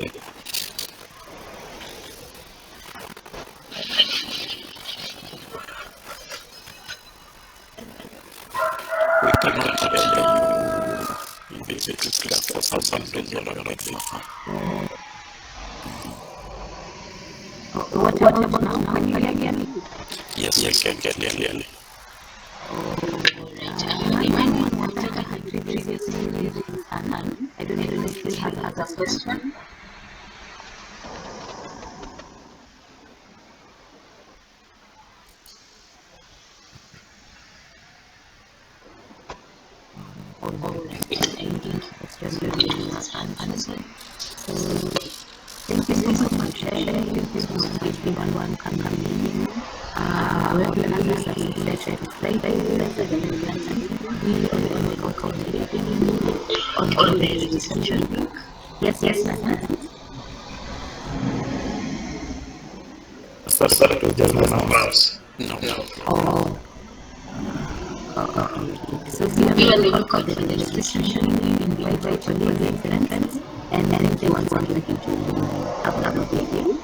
We cannot hear you basically for something you're not right now. What about now? Can you hear me? Yes, I can get clearly. Remind me what I had previously raised and I don't know if you had other question. Thank you so much. Thank you so much, everyone coming in. We will have a session Friday, we will calculating on the registration. Yes, Sorry, to just announce. No. So we will look at the registration, invite your friends, and then if you want to have a good day.